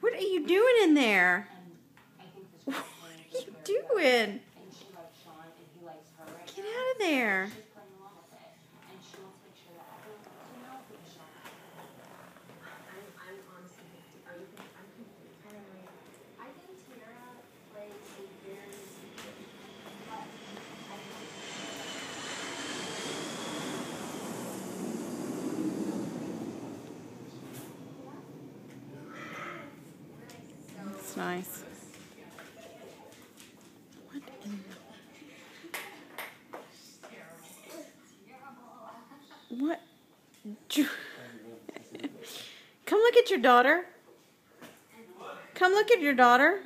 What are you doing in there? What are you doing? Get out of there. That's nice. What in the... What? Come look at your daughter. Come look at your daughter.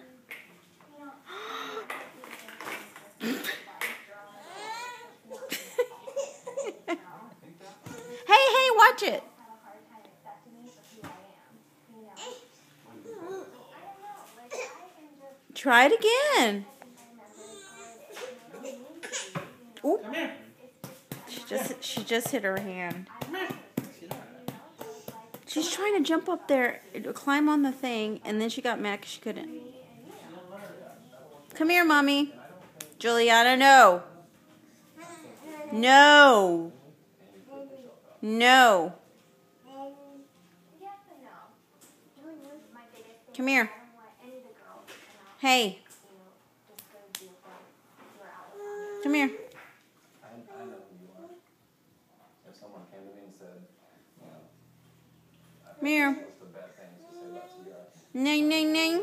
Hey, watch it. Try it again. Ooh. She just hit her hand. She's trying to jump up there, climb on the thing, and then she got mad because she couldn't. Come here, Mommy. Juliana, no. No. No. Come here. Hey. Come here. I know who you are. If someone came to me and said, you know, Come here. what's the bad things to say about Sierra? Ning, ning, ning.